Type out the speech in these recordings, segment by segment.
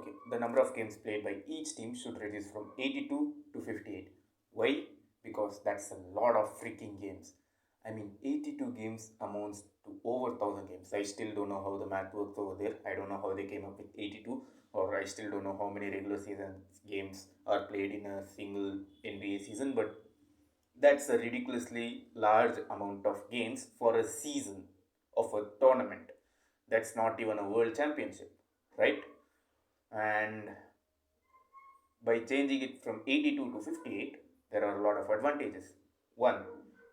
Okay, the number of games played by each team should reduce from 82 to 58. Why? Because that's a lot of freaking games. I mean, 82 games amounts to over 1000 games. I still don't know how the math works over there. I don't know how they came up with 82, or I still don't know how many regular season games are played in a single NBA season, but that's a ridiculously large amount of games for a season of a tournament. That's not even a world championship, right? And by changing it from 82 to 58, there are a lot of advantages. One,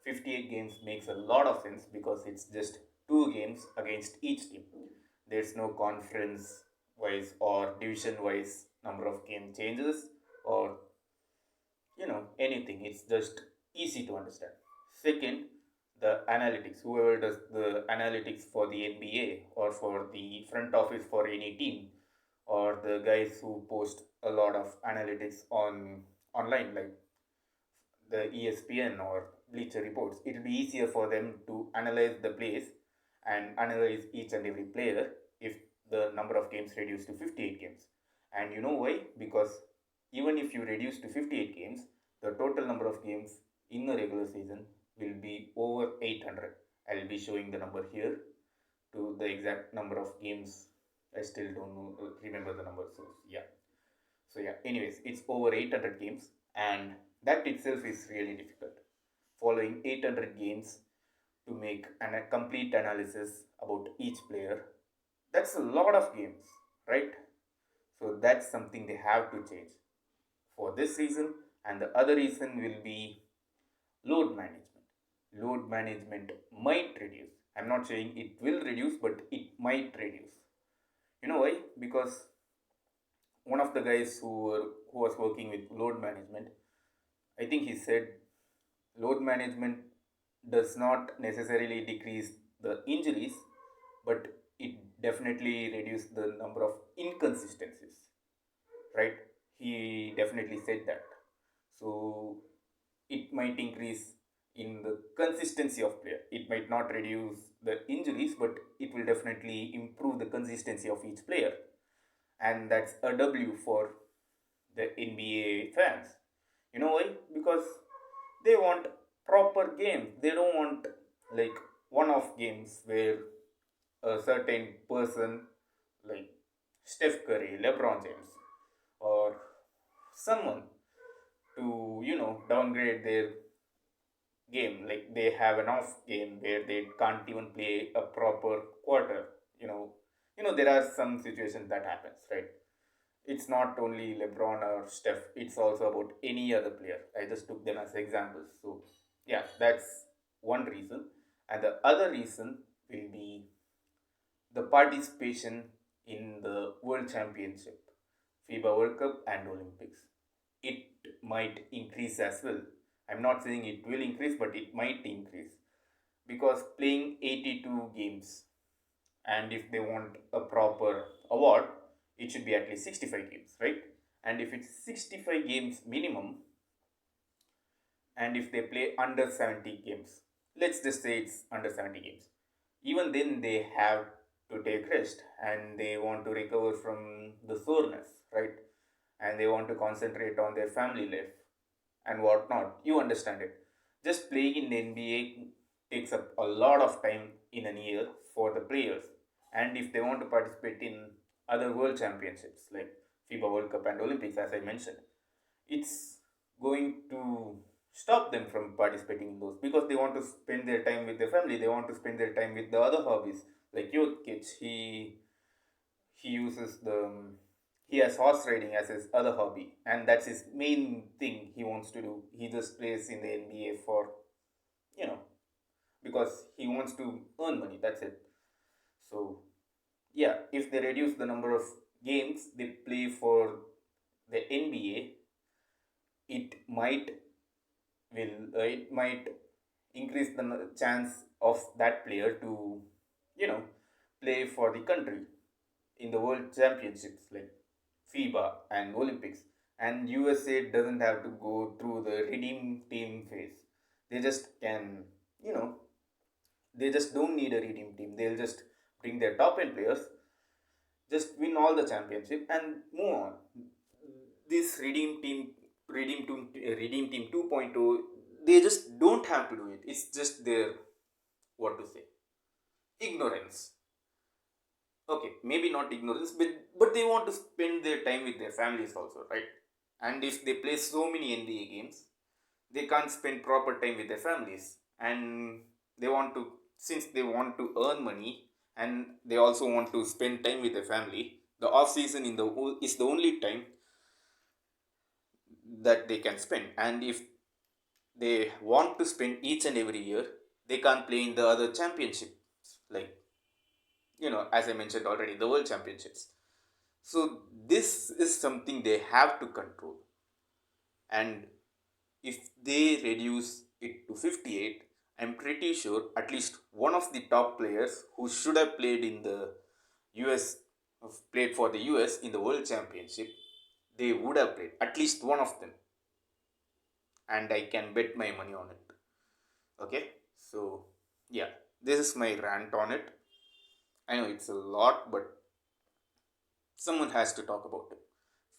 58 games makes a lot of sense because it's just two games against each team. There's no conference wise or division wise number of game changes or anything. It's just easy to understand. Second, the analytics. Whoever does the analytics for the NBA or for the front office for any team, or the guys who post a lot of analytics on online like the ESPN or Bleacher Reports, it will be easier for them to analyze the plays and analyze each and every player if the number of games reduced to 58 games. And you know why? Because even if you reduce to 58 games, the total number of games in the regular season will be over 800. I'll be showing the number here to the exact number of games. I still don't know, remember the number. So yeah, anyways, it's over 800 games, and that itself is really difficult. Following 800 games to make a complete analysis about each player, that's a lot of games, right? So that's something they have to change for this season, and the other reason will be load management. Load management might reduce. I'm not saying it will reduce, but it might reduce. You know why? Because one of the guys who was working with load management, I think he said load management does not necessarily decrease the injuries, but it definitely reduces the number of inconsistencies, right? He definitely said that. So it might increase in the consistency of player. It might not reduce the injuries, but it will definitely improve the consistency of each player. And that's a W for the NBA fans. You know why? Because they want proper games. They don't want like one-off games where a certain person like Steph Curry, LeBron James, or someone to downgrade their game. Like they have an off game where they can't even play a proper quarter. There are some situations that happens, right? It's not only LeBron or Steph, it's also about any other player. I just took them as examples. So, yeah, that's one reason. And the other reason will be the participation in the World Championship, FIBA World Cup, and Olympics. It might increase as well. I'm not saying it will increase, but it might increase because playing 82 games, and if they want a proper award, it should be at least 65 games, right? And if it's 65 games minimum, and if they play under 70 games, let's just say it's under 70 games, even then they have to take rest and they want to recover from the soreness, right? And they want to concentrate on their family life and whatnot. You understand it. Just playing in the NBA takes up a lot of time in a year for the players. And if they want to participate in other world championships like FIBA World Cup and Olympics, as I mentioned, it's going to stop them from participating in those because they want to spend their time with their family. They want to spend their time with the other hobbies like youth kids. He uses the he has horse riding as his other hobby, and that's his main thing he wants to do. He just plays in the NBA for you know because he wants to earn money. That's it. So yeah, if they reduce the number of games they play for the NBA, it might increase the chance of that player to you know play for the country in the world championships like FIBA and Olympics. And USA doesn't have to go through the redeem team phase. They just can, you know, they just don't need a redeem team. They'll just bring their top end players Just win all the championship and move on. This redeem team 2.0, they just don't have to do it. It's just their, what to say, ignorance. Okay, maybe not ignorance, but they want to spend their time with their families also, right? And if they play so many NBA games, they can't spend proper time with their families, and they want to, since they want to earn money and they also want to spend time with their family, the off season is the only time that they can spend. And if they want to spend each and every year, they can't play in the other championships, like, as I mentioned already, the world championships. So this is something they have to control. And if they reduce it to 58, I'm pretty sure at least one of the top players who should have played in the US, played for the US in the world championship, they would have played, at least one of them. And I can bet my money on it. Okay, so yeah, this is my rant on it. I know it's a lot, but someone has to talk about it.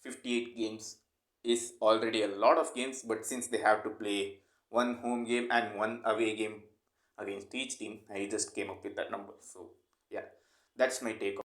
58 games is already a lot of games, but since they have to play one home game and one away game against each team, I just came up with that number. So yeah, that's my take